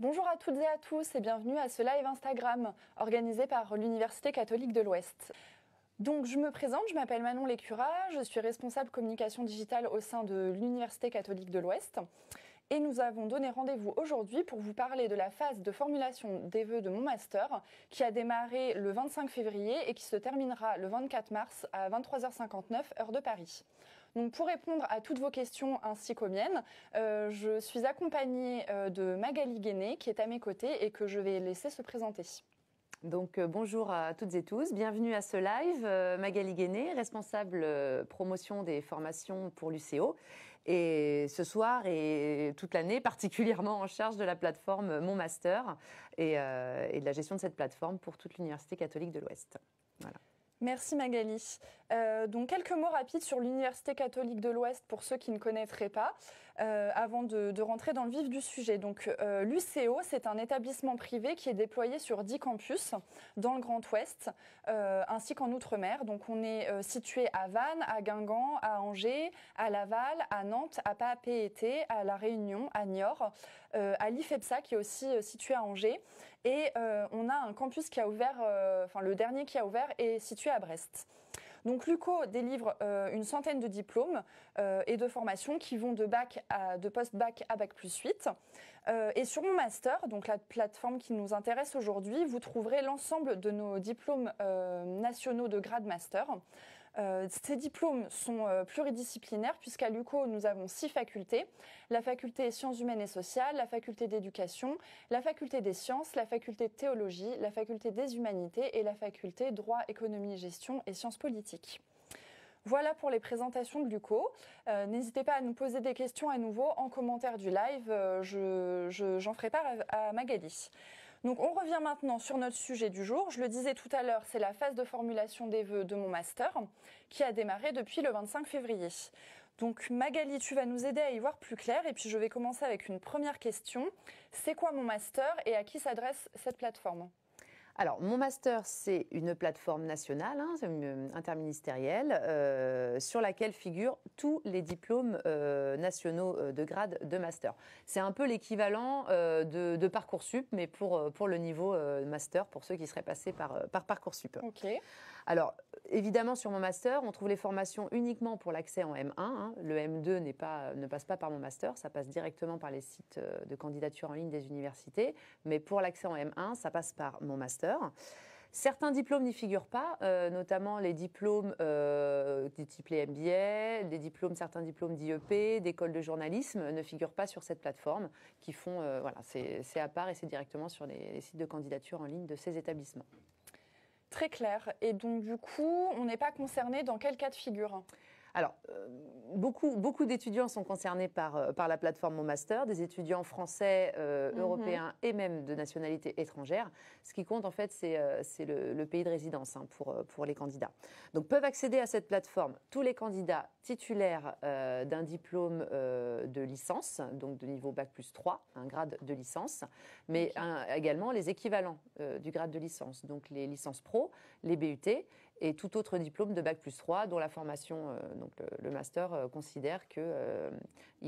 Bonjour à toutes et à tous et bienvenue à ce live Instagram organisé par l'Université catholique de l'Ouest. Donc je me présente, je m'appelle Manon Lécura, je suis responsable communication digitale au sein de l'Université catholique de l'Ouest. Et nous avons donné rendez-vous aujourd'hui pour vous parler de la phase de formulation des vœux de mon master qui a démarré le 25 février et qui se terminera le 24 mars à 23h59 heure de Paris. Donc pour répondre à toutes vos questions ainsi qu'aux miennes, je suis accompagnée de Magali Guéné qui est à mes côtés et que je vais laisser se présenter. Donc bonjour à toutes et tous, bienvenue à ce live. Magali Guéné, responsable promotion des formations pour l'UCO. Et ce soir et toute l'année, particulièrement en charge de la plateforme Mon Master et de la gestion de cette plateforme pour toute l'Université catholique de l'Ouest. Voilà. Merci Magali. Donc quelques mots rapides sur l'Université catholique de l'Ouest pour ceux qui ne connaîtraient pas, avant de rentrer dans le vif du sujet. Donc l'UCO, c'est un établissement privé qui est déployé sur 10 campus dans le Grand Ouest, ainsi qu'en Outre-mer. Donc on est situé à Vannes, à Guingamp, à Angers, à Laval, à Nantes, à Papeete, à La Réunion, à Niort, à l'IFEPSA qui est aussi situé à Angers. Et on a un campus qui a ouvert, le dernier qui a ouvert est situé à Brest. Donc l'UCO délivre une centaine de diplômes et de formations qui vont de post-bac à bac+8. Et sur mon master, donc la plateforme qui nous intéresse aujourd'hui, vous trouverez l'ensemble de nos diplômes nationaux de grade master. Ces diplômes sont pluridisciplinaires puisqu'à l'UCO, nous avons 6 facultés. La faculté sciences humaines et sociales, la faculté d'éducation, la faculté des sciences, la faculté de théologie, la faculté des humanités et la faculté droit, économie, gestion et sciences politiques. Voilà pour les présentations de l'UCO. N'hésitez pas à nous poser des questions à nouveau en commentaire du live. J'en ferai part à Magali. Donc on revient maintenant sur notre sujet du jour. Je le disais tout à l'heure, c'est la phase de formulation des vœux de mon master qui a démarré depuis le 25 février. Donc Magali, tu vas nous aider à y voir plus clair et puis je vais commencer avec une première question. C'est quoi mon master et à qui s'adresse cette plateforme ? Alors, Mon Master, c'est une plateforme nationale, interministérielle, sur laquelle figurent tous les diplômes nationaux de grade de master. C'est un peu l'équivalent de Parcoursup, mais pour le niveau master, pour ceux qui seraient passés par Parcoursup. Ok. Alors, évidemment, sur Mon Master, on trouve les formations uniquement pour l'accès en M1. Le M2 ne passe pas par Mon Master, ça passe directement par les sites de candidature en ligne des universités. Mais pour l'accès en M1, ça passe par Mon Master. Certains diplômes n'y figurent pas, notamment les diplômes du type les MBA, certains diplômes d'IEP, d'école de journalisme ne figurent pas sur cette plateforme, qui font, c'est à part et c'est directement sur les sites de candidature en ligne de ces établissements. Très clair. Et donc du coup, on n'est pas concerné dans quel cas de figure ? Alors, beaucoup d'étudiants sont concernés par la plateforme Mon Master, des étudiants français, européens et même de nationalité étrangère. Ce qui compte, en fait, c'est le pays de résidence pour les candidats. Donc, peuvent accéder à cette plateforme tous les candidats titulaires d'un diplôme de licence, donc de niveau Bac+3, un grade de licence, mais également les équivalents du grade de licence, donc les licences pro, les BUT, et tout autre diplôme de Bac+3 dont la formation, donc le master, considère qu'il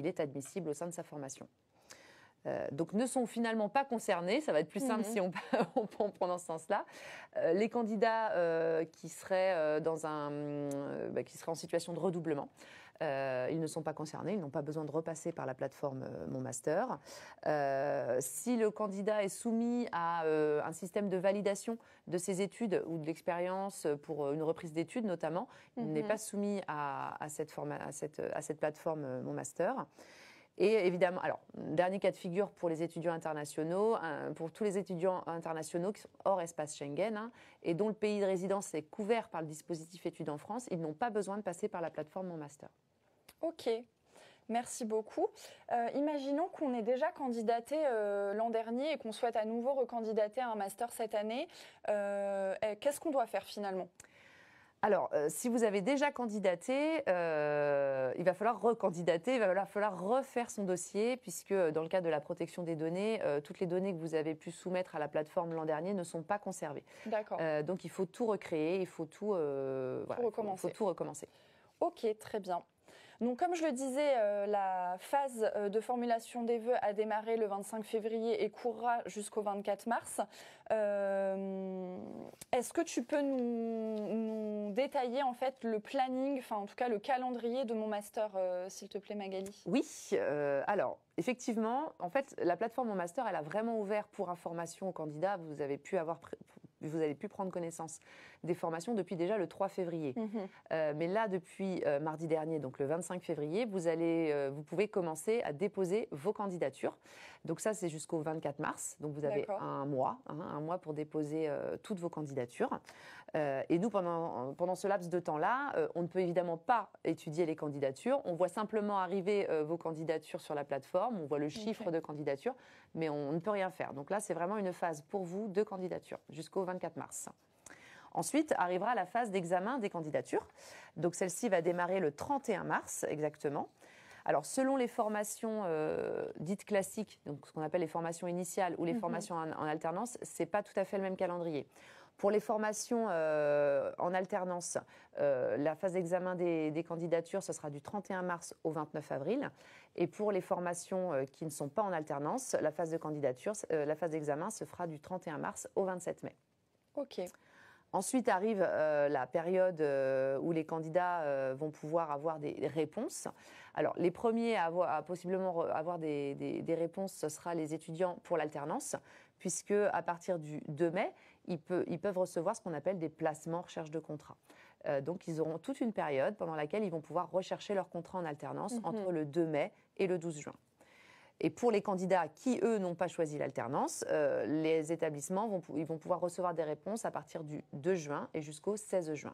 est admissible au sein de sa formation. Donc ne sont finalement pas concernés, ça va être plus simple si on prend dans ce sens-là. Les candidats qui seraient qui seraient en situation de redoublement, ils ne sont pas concernés, ils n'ont pas besoin de repasser par la plateforme Mon Master. Si le candidat est soumis à un système de validation de ses études ou de l'expérience pour une reprise d'études notamment, il n'est pas soumis à cette plateforme Mon Master. Et évidemment, alors, dernier cas de figure pour les étudiants internationaux, pour tous les étudiants internationaux qui sont hors espace Schengen et dont le pays de résidence est couvert par le dispositif études en France, ils n'ont pas besoin de passer par la plateforme Mon Master. Ok. Merci beaucoup. Imaginons qu'on ait déjà candidaté l'an dernier et qu'on souhaite à nouveau recandidater à un master cette année. Qu'est-ce qu'on doit faire finalement ? Alors, si vous avez déjà candidaté, il va falloir recandidater, il va falloir refaire son dossier, puisque dans le cadre de la protection des données, toutes les données que vous avez pu soumettre à la plateforme l'an dernier ne sont pas conservées. D'accord. Donc, il faut tout recréer, il faut tout recommencer. Ok, très bien. Donc, comme je le disais, la phase de formulation des vœux a démarré le 25 février et courra jusqu'au 24 mars. Est-ce que tu peux nous détailler en fait le planning, enfin en tout cas le calendrier de mon master, s'il te plaît, Magali? Oui, alors effectivement, en fait, la plateforme Mon Master, elle a vraiment ouvert pour information aux candidats. Vous avez pu prendre connaissance des formations depuis déjà le 3 février. Mais là, depuis mardi dernier, donc le 25 février, vous pouvez commencer à déposer vos candidatures. Donc ça, c'est jusqu'au 24 mars. Donc vous avez un mois pour déposer toutes vos candidatures. Et nous, pendant ce laps de temps-là, on ne peut évidemment pas étudier les candidatures. On voit simplement arriver vos candidatures sur la plateforme, on voit le chiffre de candidatures, mais on ne peut rien faire. Donc là, c'est vraiment une phase pour vous de candidature jusqu'au 24 mars. Ensuite, arrivera la phase d'examen des candidatures. Donc celle-ci va démarrer le 31 mars exactement. Alors, selon les formations dites classiques, donc ce qu'on appelle les formations initiales ou les formations en alternance, ce n'est pas tout à fait le même calendrier. Pour les formations en alternance, la phase d'examen des candidatures, ce sera du 31 mars au 29 avril. Et pour les formations qui ne sont pas en alternance, la phase d'examen se fera du 31 mars au 27 mai. Ok. Ensuite arrive la période où les candidats vont pouvoir avoir des réponses. Alors, les premiers à possiblement avoir des réponses, ce sera les étudiants pour l'alternance, puisque à partir du 2 mai, ils peuvent recevoir ce qu'on appelle des placements recherche de contrat. Donc, ils auront toute une période pendant laquelle ils vont pouvoir rechercher leur contrat en alternance entre le 2 mai et le 12 juin. Et pour les candidats qui, eux, n'ont pas choisi l'alternance, les établissements vont pouvoir recevoir des réponses à partir du 2 juin et jusqu'au 16 juin.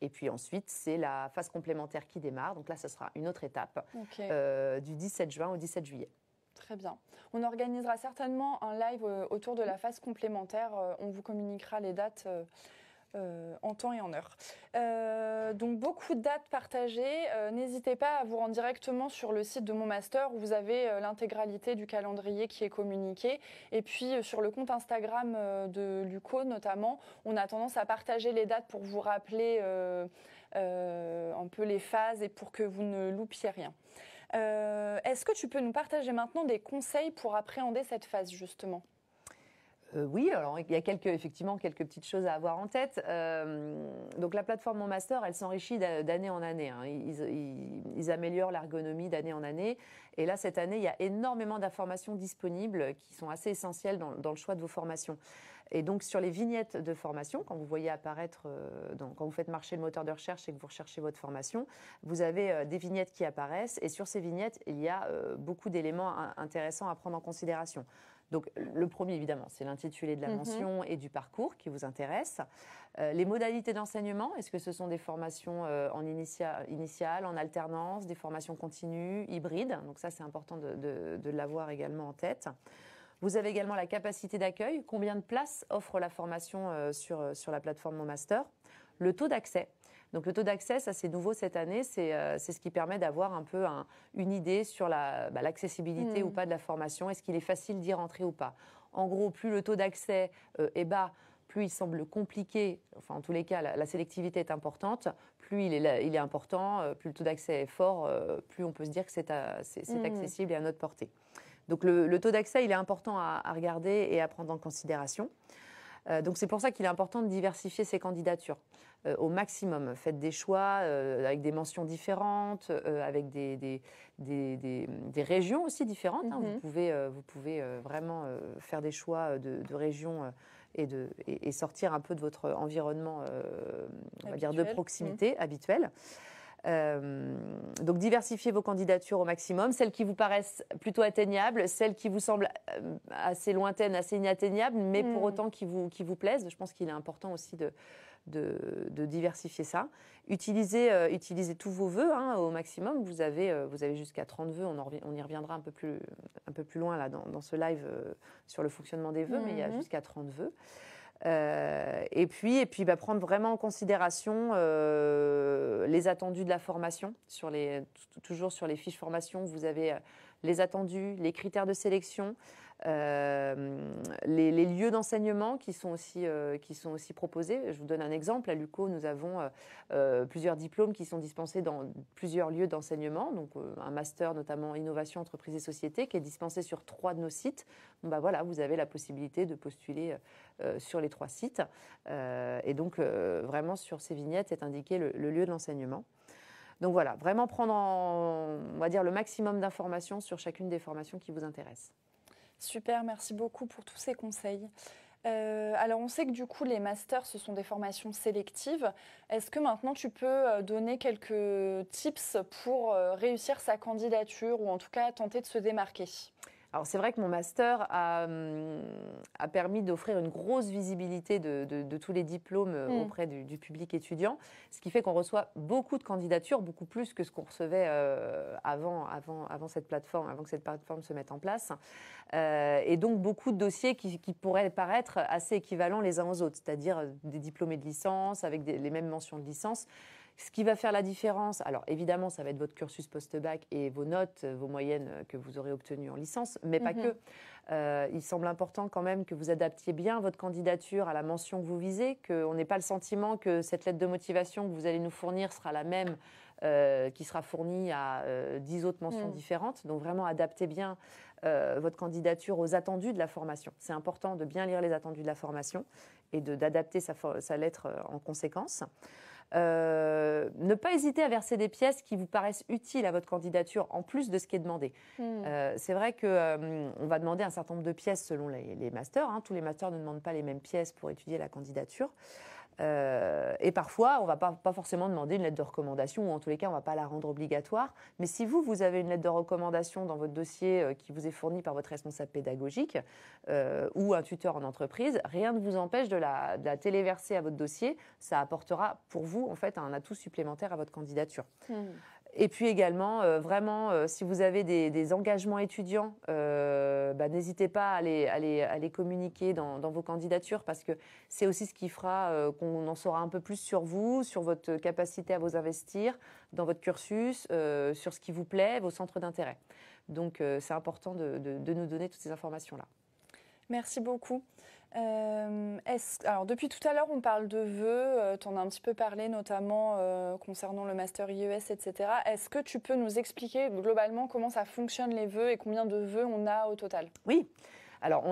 Et puis ensuite, c'est la phase complémentaire qui démarre. Donc là, ce sera une autre étape du 17 juin au 17 juillet. Très bien. On organisera certainement un live autour de la phase complémentaire. On vous communiquera les dates en temps et en heure. Donc beaucoup de dates partagées. N'hésitez pas à vous rendre directement sur le site de Mon Master où vous avez l'intégralité du calendrier qui est communiqué. Et puis sur le compte Instagram de l'UCO notamment, on a tendance à partager les dates pour vous rappeler un peu les phases et pour que vous ne loupiez rien. Est-ce que tu peux nous partager maintenant des conseils pour appréhender cette phase justement ? Oui, alors il y a effectivement quelques petites choses à avoir en tête. Donc la plateforme Mon Master, elle s'enrichit d'année en année. Hein. Ils améliorent l'ergonomie d'année en année. Et là, cette année, il y a énormément d'informations disponibles qui sont assez essentielles dans le choix de vos formations. Et donc sur les vignettes de formation, quand vous voyez apparaître, quand vous faites marcher le moteur de recherche et que vous recherchez votre formation, vous avez des vignettes qui apparaissent. Et sur ces vignettes, il y a beaucoup d'éléments intéressants à prendre en considération. Donc, le premier, évidemment, c'est l'intitulé de la mention et du parcours qui vous intéresse. Les modalités d'enseignement, est-ce que ce sont des formations en initiale, en alternance, des formations continues, hybrides? Donc ça, c'est important de l'avoir également en tête. Vous avez également la capacité d'accueil. Combien de places offre la formation sur la plateforme Mon Master? Le taux d'accès. Donc le taux d'accès, ça c'est nouveau cette année, c'est ce qui permet d'avoir un peu une idée sur l'accessibilité ou pas de la formation. Est-ce qu'il est facile d'y rentrer ou pas? En gros, plus le taux d'accès est bas, plus il semble compliqué, enfin en tous les cas la sélectivité est importante, plus il est important, plus le taux d'accès est fort, plus on peut se dire que c'est accessible et à notre portée. Donc le taux d'accès, il est important à regarder et à prendre en considération. Donc c'est pour ça qu'il est important de diversifier ses candidatures au maximum. Faites des choix avec des mentions différentes, avec des régions aussi différentes. Hein. Vous pouvez vraiment faire des choix de régions et sortir un peu de votre environnement on va dire de proximité habituel. Donc diversifiez vos candidatures au maximum, celles qui vous paraissent plutôt atteignables, celles qui vous semblent assez lointaines, assez inatteignables, mais pour autant qui vous plaisent. Je pense qu'il est important aussi de diversifier ça. Utilisez tous vos vœux au maximum. Vous avez jusqu'à 30 vœux. On y reviendra un peu plus loin là, dans ce live sur le fonctionnement des vœux, mais il y a jusqu'à 30 vœux. Et puis prendre vraiment en considération les attendus de la formation. Toujours sur les fiches formation, vous avez les attendus, les critères de sélection, les lieux d'enseignement qui sont aussi proposés. Je vous donne un exemple. À l'UCO, nous avons plusieurs diplômes qui sont dispensés dans plusieurs lieux d'enseignement. Donc, un master, notamment innovation, entreprise et société, qui est dispensé sur 3 de nos sites. Bon, voilà, vous avez la possibilité de postuler sur les 3 sites. Et donc, vraiment, sur ces vignettes est indiqué le lieu de l'enseignement. Donc voilà, vraiment prendre on va dire, le maximum d'informations sur chacune des formations qui vous intéressent. Super, merci beaucoup pour tous ces conseils. Alors, on sait que du coup, les masters, ce sont des formations sélectives. Est-ce que maintenant, tu peux donner quelques tips pour réussir sa candidature ou en tout cas tenter de se démarquer ? Alors, c'est vrai que mon master a permis d'offrir une grosse visibilité de tous les diplômes auprès du public étudiant, ce qui fait qu'on reçoit beaucoup de candidatures, beaucoup plus que ce qu'on recevait avant cette plateforme, avant que cette plateforme se mette en place. Et donc, beaucoup de dossiers qui pourraient paraître assez équivalents les uns aux autres, c'est-à-dire des diplômés de licence avec les mêmes mentions de licence. Ce qui va faire la différence, alors évidemment, ça va être votre cursus post-bac et vos notes, vos moyennes que vous aurez obtenues en licence, mais pas que. Il semble important quand même que vous adaptiez bien votre candidature à la mention que vous visez, qu'on n'ait pas le sentiment que cette lettre de motivation que vous allez nous fournir sera la même qui sera fournie à 10 autres mentions différentes. Donc vraiment, adaptez bien votre candidature aux attendus de la formation. C'est important de bien lire les attendus de la formation et d'adapter sa lettre en conséquence. Ne pas hésiter à verser des pièces qui vous paraissent utiles à votre candidature en plus de ce qui est demandé. C'est vrai qu'on va demander un certain nombre de pièces selon les masters. Tous les masters ne demandent pas les mêmes pièces pour étudier la candidature. Et parfois, on ne va pas forcément demander une lettre de recommandation, ou en tous les cas, on ne va pas la rendre obligatoire. Mais si vous avez une lettre de recommandation dans votre dossier qui vous est fournie par votre responsable pédagogique ou un tuteur en entreprise, rien ne vous empêche de la téléverser à votre dossier. Ça apportera pour vous, en fait, un atout supplémentaire à votre candidature. Et puis également, vraiment, si vous avez des engagements étudiants, n'hésitez pas à les communiquer dans vos candidatures, parce que c'est aussi ce qui fera qu'on en saura un peu plus sur vous, sur votre capacité à vous investir dans votre cursus, sur ce qui vous plaît, vos centres d'intérêt. Donc, c'est important de nous donner toutes ces informations-là. Merci beaucoup. Alors, depuis tout à l'heure, on parle de vœux, tu en as un petit peu parlé, notamment concernant le master IES, etc. Est-ce que tu peux nous expliquer globalement comment ça fonctionne les vœux et combien de vœux on a au total ? Oui. Alors,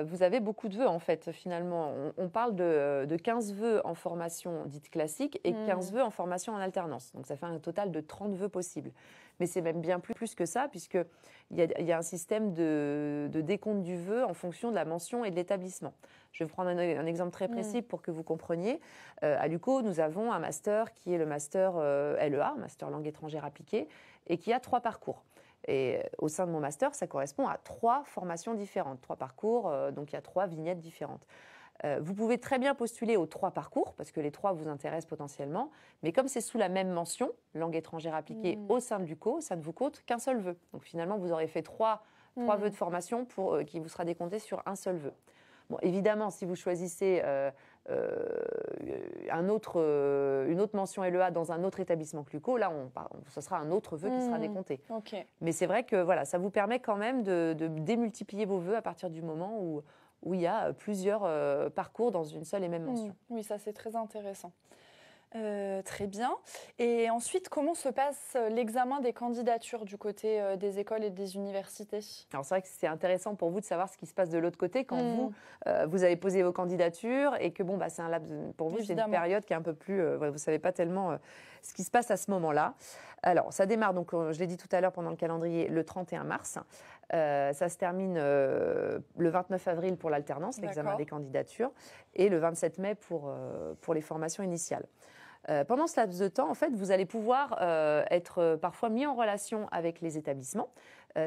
vous avez beaucoup de vœux, en fait, finalement. On parle de 15 vœux en formation dite classique et 15 vœux en formation en alternance. Donc, ça fait un total de 30 vœux possibles. Mais c'est même bien plus que ça, puisqu'il y a un système de décompte du vœu en fonction de la mention et de l'établissement. Je vais vous prendre un exemple très précis pour que vous compreniez. À l'UCO, nous avons un master qui est le master LEA, Master Langue étrangère appliquée, et qui a 3 parcours. Et au sein de mon master, ça correspond à 3 formations différentes, 3 parcours, donc il y a 3 vignettes différentes. Vous pouvez très bien postuler aux 3 parcours, parce que les 3 vous intéressent potentiellement, mais comme c'est sous la même mention, langue étrangère appliquée au sein de l'UCO, ça ne vous compte qu'un seul vœu. Donc finalement, vous aurez fait 3 vœux de formation qui vous sera décompté sur un seul vœu. Bon, évidemment, si vous choisissez une autre mention LEA dans un autre établissement que l'UCO, là, ce sera un autre vœu qui sera décompté. Okay. Mais c'est vrai que voilà, ça vous permet quand même de démultiplier vos vœux à partir du moment où il y a plusieurs parcours dans une seule et même mention. Oui, ça c'est très intéressant. Très bien. Et ensuite, comment se passe l'examen des candidatures du côté des écoles et des universités ? Alors c'est vrai que c'est intéressant pour vous de savoir ce qui se passe de l'autre côté quand vous avez posé vos candidatures et que c'est un laps pour vous, c'est une période qui est un peu plus, vous ne savez pas tellement ce qui se passe à ce moment-là. Alors ça démarre, donc je l'ai dit tout à l'heure pendant le calendrier, le 31 mars. Ça se termine le 29 avril pour l'alternance, l'examen des candidatures, et le 27 mai pour les formations initiales. Pendant ce laps de temps, en fait, vous allez pouvoir être parfois mis en relation avec les établissements.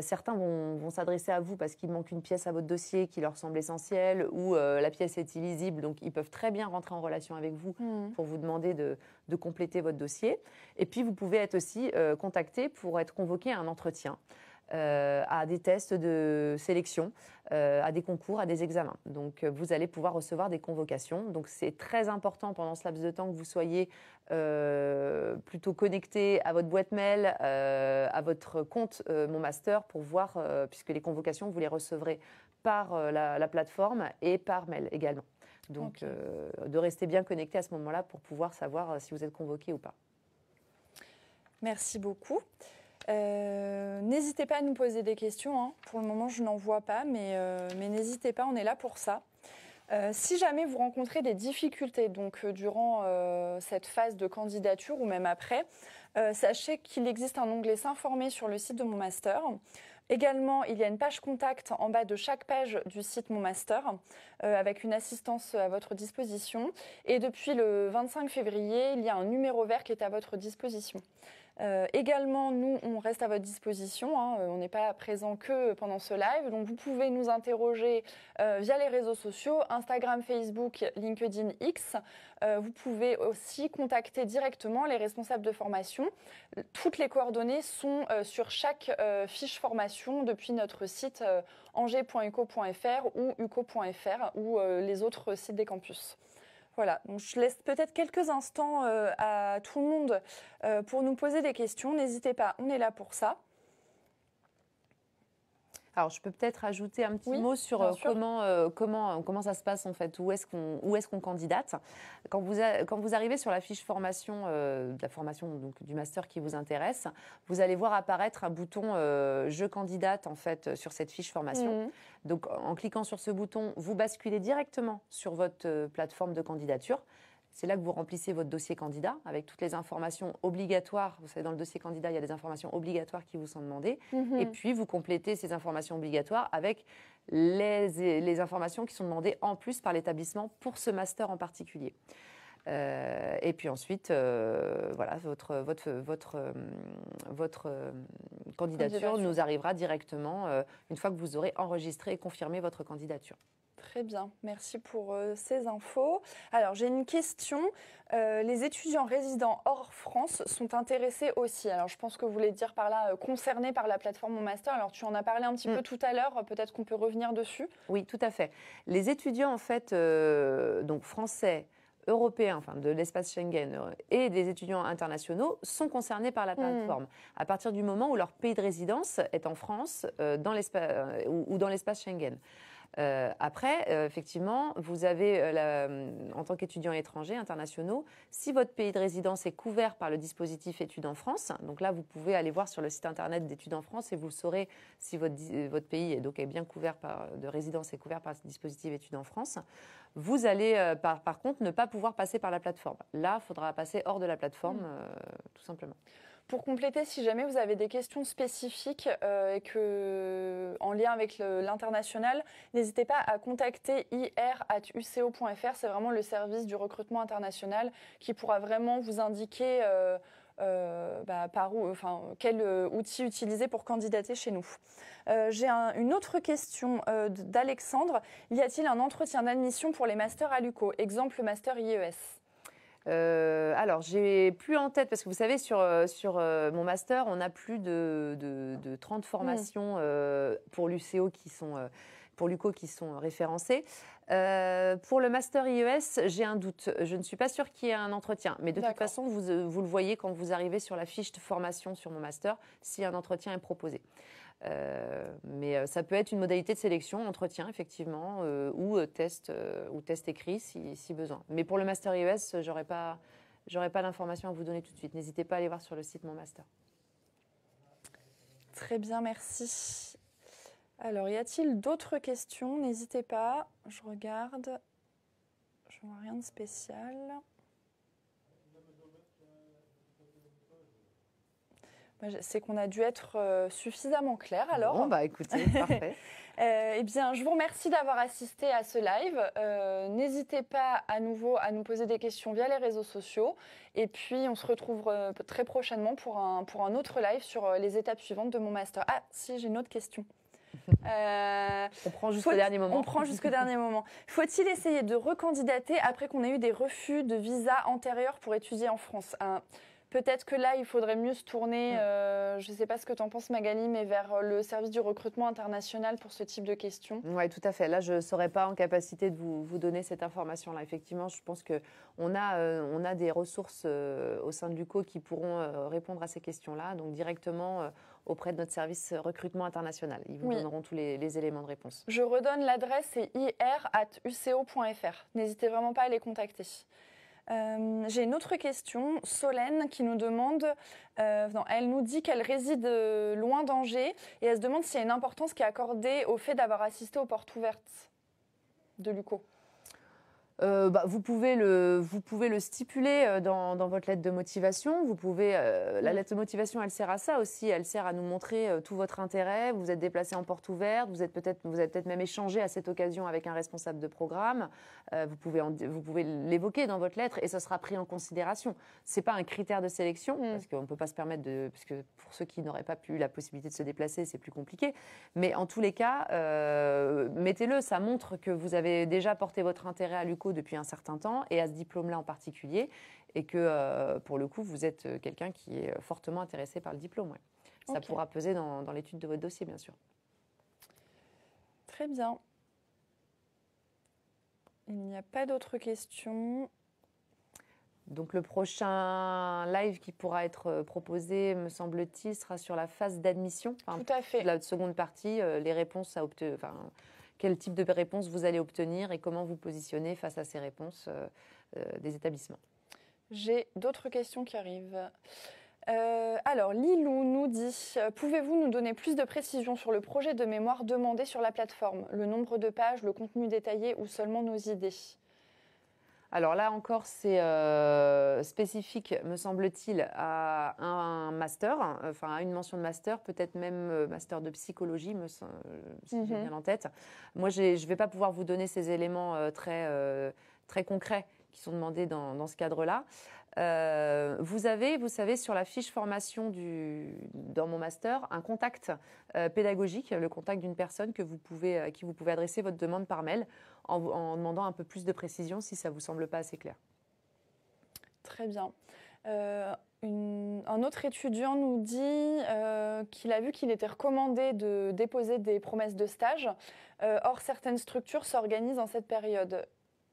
Certains vont s'adresser à vous parce qu'il manque une pièce à votre dossier qui leur semble essentielle ou la pièce est illisible, donc ils peuvent très bien rentrer en relation avec vous pour vous demander de compléter votre dossier. Et puis, vous pouvez être aussi contacté pour être convoqué à un entretien. à des tests de sélection, à des concours, à des examens. Donc, vous allez pouvoir recevoir des convocations. Donc, c'est très important pendant ce laps de temps que vous soyez plutôt connecté à votre boîte mail, à votre compte Mon Master pour voir, puisque les convocations, vous les recevrez par la plateforme et par mail également. Donc, de rester bien connecté à ce moment-là pour pouvoir savoir si vous êtes convoqué ou pas. Merci beaucoup. N'hésitez pas à nous poser des questions. Hein. Pour le moment, je n'en vois pas, mais n'hésitez pas, on est là pour ça. Si jamais vous rencontrez des difficultés durant cette phase de candidature ou même après, sachez qu'il existe un onglet S'informer sur le site de Mon Master. Également, il y a une page contact en bas de chaque page du site Mon Master avec une assistance à votre disposition. Et depuis le 25 février, il y a un numéro vert qui est à votre disposition. Également, nous, on reste à votre disposition. Hein, on n'est pas présent que pendant ce live. Donc, vous pouvez nous interroger via les réseaux sociaux, Instagram, Facebook, LinkedIn, X. Vous pouvez aussi contacter directement les responsables de formation. Toutes les coordonnées sont sur chaque fiche formation depuis notre site angers.uco.fr ou uco.fr ou les autres sites des campus. Voilà, donc je laisse peut-être quelques instants à tout le monde pour nous poser des questions. N'hésitez pas, on est là pour ça. Alors, je peux peut-être ajouter un petit mot sur comment ça se passe en fait, où est-ce qu'on candidate. Quand vous arrivez sur la fiche formation, de la formation donc, du master qui vous intéresse, vous allez voir apparaître un bouton Je candidate en fait sur cette fiche formation. Donc, en cliquant sur ce bouton, vous basculez directement sur votre plateforme de candidature. C'est là que vous remplissez votre dossier candidat avec toutes les informations obligatoires. Vous savez, dans le dossier candidat, il y a des informations obligatoires qui vous sont demandées. Et puis, vous complétez ces informations obligatoires avec les informations qui sont demandées en plus par l'établissement pour ce master en particulier. Et puis ensuite, voilà, votre candidature nous arrivera directement une fois que vous aurez enregistré et confirmé votre candidature. Très bien, merci pour ces infos. Alors, j'ai une question. Les étudiants résidents hors France sont intéressés aussi. Alors, je pense que vous voulez dire par là concernés par la plateforme Mon Master. Alors, tu en as parlé un petit peu tout à l'heure. Peut-être qu'on peut revenir dessus. Oui, tout à fait. Les étudiants, en fait, donc français, européens, enfin de l'espace Schengen et des étudiants internationaux sont concernés par la plateforme. À partir du moment où leur pays de résidence est en France ou dans l'espace Schengen. Après, effectivement, vous avez, en tant qu'étudiants étrangers, internationaux, si votre pays de résidence est couvert par le dispositif Études en France, donc là, vous pouvez aller voir sur le site internet d'Études en France et vous saurez si votre pays est bien couvert de résidence est couvert par ce dispositif Études en France. Vous allez, par contre, ne pas pouvoir passer par la plateforme. Là, il faudra passer hors de la plateforme, tout simplement. Pour compléter, si jamais vous avez des questions spécifiques et en lien avec l'international, n'hésitez pas à contacter ir@uco.fr. C'est vraiment le service du recrutement international qui pourra vraiment vous indiquer quel outil utiliser pour candidater chez nous. J'ai une autre question d'Alexandre. Y a-t-il un entretien d'admission pour les masters à l'UCO? Exemple master IES. Alors, j'ai plus en tête, parce que vous savez, sur mon master, on a plus de 30 formations pour l'UCO pour l'UCO qui sont référencées. Pour le master IES, j'ai un doute. Je ne suis pas sûre qu'il y ait un entretien. Mais de toute façon, vous le voyez quand vous arrivez sur la fiche de formation sur mon master, si un entretien est proposé. Mais ça peut être une modalité de sélection, entretien effectivement, ou test écrit si besoin. Mais pour le master IES, j'aurais pas l'information à vous donner tout de suite. N'hésitez pas à aller voir sur le site Mon Master. Très bien, merci. Alors, y a-t-il d'autres questions? N'hésitez pas, je regarde. Je vois rien de spécial. C'est qu'on a dû être suffisamment clair alors. Bon, bah écoutez, parfait. Eh bien, je vous remercie d'avoir assisté à ce live. N'hésitez pas à nouveau à nous poser des questions via les réseaux sociaux. Et puis, on se retrouve très prochainement pour un autre live sur les étapes suivantes de mon master. Ah, si, j'ai une autre question. On prend jusqu'au dernier moment. On prend jusqu'au dernier moment. Faut-il essayer de recandidater après qu'on ait eu des refus de visa antérieurs pour étudier en France? Peut-être que là, il faudrait mieux se tourner, je ne sais pas ce que tu en penses Magali, mais vers le service du recrutement international pour ce type de questions. Oui, tout à fait. Là, je ne serais pas en capacité de vous donner cette information-là. Effectivement, je pense qu'on a des ressources au sein de l'UCO qui pourront répondre à ces questions-là, donc directement auprès de notre service recrutement international. Ils vous donneront tous les éléments de réponse. Je redonne l'adresse, c'est ir@uco.fr. N'hésitez vraiment pas à les contacter. J'ai une autre question, Solène, qui nous demande, elle nous dit qu'elle réside loin d'Angers et elle se demande s'il y a une importance qui est accordée au fait d'avoir assisté aux portes ouvertes de l'UCO. Vous pouvez le stipuler dans votre lettre de motivation. La lettre de motivation, elle sert à ça aussi. Elle sert à nous montrer tout votre intérêt. Vous êtes déplacé en porte ouverte. Vous avez peut-être même échangé à cette occasion avec un responsable de programme. Vous pouvez l'évoquer dans votre lettre et ça sera pris en considération. C'est pas un critère de sélection parce qu'on ne peut pas se permettre parce que pour ceux qui n'auraient pas eu la possibilité de se déplacer, c'est plus compliqué. Mais en tous les cas, mettez-le. Ça montre que vous avez déjà porté votre intérêt à l'UCO depuis un certain temps et à ce diplôme-là en particulier et que pour le coup vous êtes quelqu'un qui est fortement intéressé par le diplôme. Ouais. Ça pourra peser dans l'étude de votre dossier bien sûr. Très bien. Il n'y a pas d'autres questions. Donc le prochain live qui pourra être proposé, me semble-t-il, sera sur la phase d'admission. Tout à fait. La seconde partie, les réponses à obtenir. Quel type de réponse vous allez obtenir et comment vous positionnez face à ces réponses des établissements. J'ai d'autres questions qui arrivent. Alors, Lilou nous dit, pouvez-vous nous donner plus de précisions sur le projet de mémoire demandé sur la plateforme, le nombre de pages, le contenu détaillé ou seulement nos idées? Alors là encore, c'est spécifique, me semble-t-il, à un master, à une mention de master, peut-être même master de psychologie, si j'ai bien en tête. Moi, je ne vais pas pouvoir vous donner ces éléments très concrets qui sont demandés dans ce cadre-là. Vous avez, vous savez, sur la fiche formation dans mon master, un contact pédagogique, le contact d'une personne à qui vous pouvez adresser votre demande par mail en demandant un peu plus de précision si ça ne vous semble pas assez clair. Très bien. Un autre étudiant nous dit qu'il a vu qu'il était recommandé de déposer des promesses de stage. Or, certaines structures s'organisent en cette période.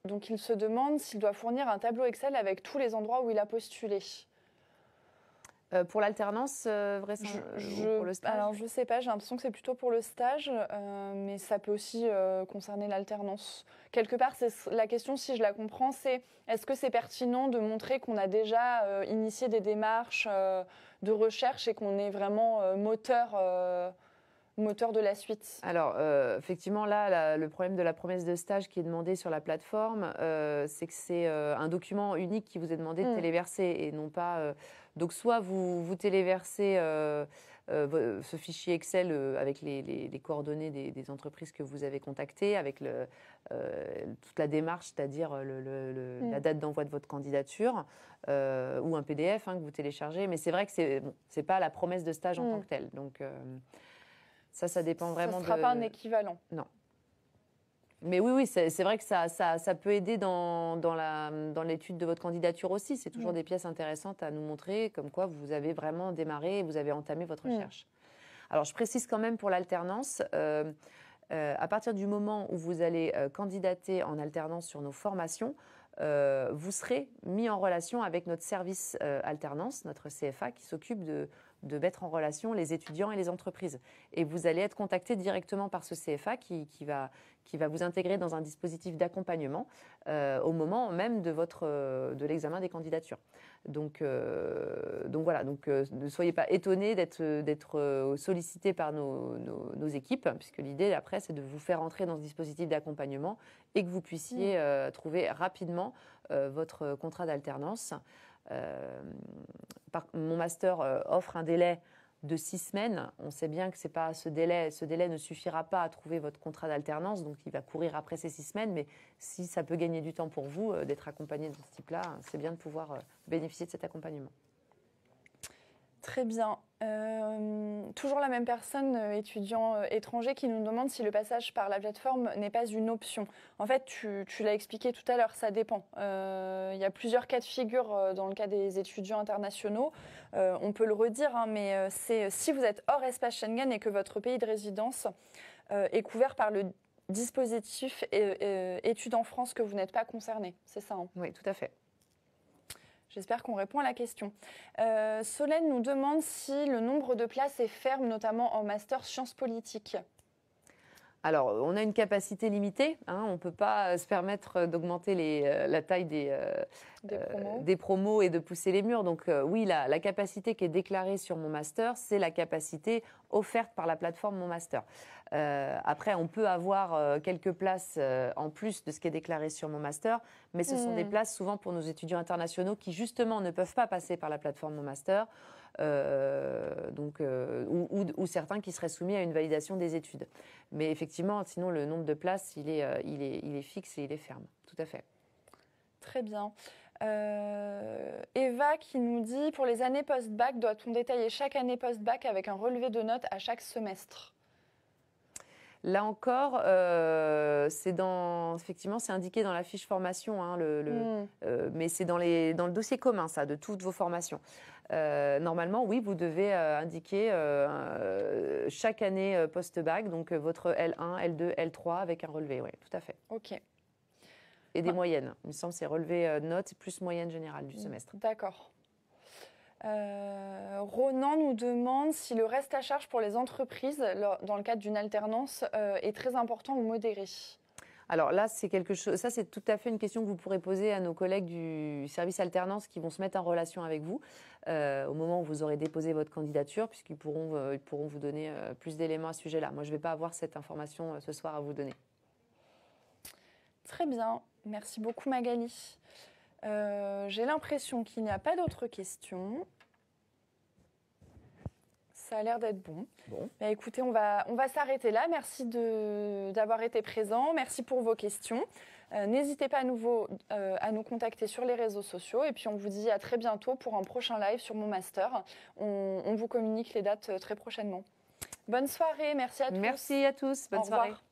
Donc, il se demande s'il doit fournir un tableau Excel avec tous les endroits où il a postulé. Pour l'alternance, vraisemblablement, pour le stage? Alors, je ne sais pas, j'ai l'impression que c'est plutôt pour le stage, mais ça peut aussi concerner l'alternance. Quelque part, la question, si je la comprends, c'est est-ce que c'est pertinent de montrer qu'on a déjà initié des démarches de recherche et qu'on est vraiment moteur de la suite? Alors, effectivement, là, le problème de la promesse de stage qui est demandée sur la plateforme, c'est que c'est un document unique qui vous est demandé de téléverser et non pas... donc, soit vous téléversez ce fichier Excel avec les coordonnées des entreprises que vous avez contactées, avec toute la démarche, c'est-à-dire la date d'envoi de votre candidature, ou un PDF que vous téléchargez. Mais c'est vrai que c'est pas la promesse de stage en tant que telle. Donc... Ça dépend vraiment de... Ça ne sera pas un équivalent. Non. Mais oui, c'est vrai que ça peut aider dans l'étude de votre candidature aussi. C'est toujours des pièces intéressantes à nous montrer, comme quoi vous avez vraiment démarré et vous avez entamé votre recherche. Alors, je précise quand même pour l'alternance, à partir du moment où vous allez candidater en alternance sur nos formations, vous serez mis en relation avec notre service alternance, notre CFA, qui s'occupe de mettre en relation les étudiants et les entreprises. Et vous allez être contacté directement par ce CFA qui va vous intégrer dans un dispositif d'accompagnement au moment même de l'examen des candidatures. Donc voilà, ne soyez pas étonnés d'être sollicité par nos équipes, puisque l'idée après c'est de vous faire entrer dans ce dispositif d'accompagnement et que vous puissiez trouver rapidement votre contrat d'alternance. Mon master offre un délai de 6 semaines. On sait bien que ce délai ne suffira pas à trouver votre contrat d'alternance, donc il va courir après ces 6 semaines. Mais si ça peut gagner du temps pour vous d'être accompagné de ce type-là, c'est bien de pouvoir bénéficier de cet accompagnement. Très bien. Toujours la même personne, étudiant étranger, qui nous demande si le passage par la plateforme n'est pas une option. En fait, tu l'as expliqué tout à l'heure, ça dépend. Il y a plusieurs cas de figure dans le cas des étudiants internationaux. On peut le redire, hein, mais c'est si vous êtes hors espace Schengen et que votre pays de résidence est couvert par le dispositif études en France, que vous n'êtes pas concerné. C'est ça, hein? Oui, tout à fait. J'espère qu'on répond à la question. Solène nous demande si le nombre de places est ferme, notamment en master sciences politiques. Alors, on a une capacité limitée. Hein, on ne peut pas se permettre d'augmenter la taille des promos et de pousser les murs. Donc, oui, la capacité qui est déclarée sur Mon Master, c'est la capacité offerte par la plateforme Mon Master. Après, on peut avoir quelques places en plus de ce qui est déclaré sur Mon Master, mais ce sont des places souvent pour nos étudiants internationaux qui, justement, ne peuvent pas passer par la plateforme Mon Master. Ou certains qui seraient soumis à une validation des études. Mais effectivement, sinon, le nombre de places, il est fixe et il est ferme. Tout à fait. Très bien. Eva qui nous dit, pour les années post-bac, doit-on détailler chaque année post-bac avec un relevé de notes à chaque semestre? Là encore, effectivement, c'est indiqué dans la fiche formation, hein, mais c'est dans le dossier commun, ça, de toutes vos formations. Normalement, oui, vous devez indiquer chaque année post-bac, donc votre L1, L2, L3 avec un relevé, oui, tout à fait. Ok. Et des moyennes. Il me semble que c'est relevé notes plus moyenne générale du semestre. D'accord. Ronan nous demande si le reste à charge pour les entreprises, dans le cadre d'une alternance, est très important ou modéré. Alors là, c'est quelque chose. Ça, c'est tout à fait une question que vous pourrez poser à nos collègues du service alternance qui vont se mettre en relation avec vous au moment où vous aurez déposé votre candidature, puisqu'ils pourront vous donner plus d'éléments à ce sujet-là. Moi, je ne vais pas avoir cette information ce soir à vous donner. Très bien. Merci beaucoup, Magali. J'ai l'impression qu'il n'y a pas d'autres questions. Ça a l'air d'être bon. Bah, écoutez, on va s'arrêter là. Merci d'avoir été présent. Merci pour vos questions. N'hésitez pas à nouveau à nous contacter sur les réseaux sociaux. Et puis, on vous dit à très bientôt pour un prochain live sur Mon Master. On vous communique les dates très prochainement. Bonne soirée. Merci à tous. Merci à tous. Bonne soirée. Au revoir.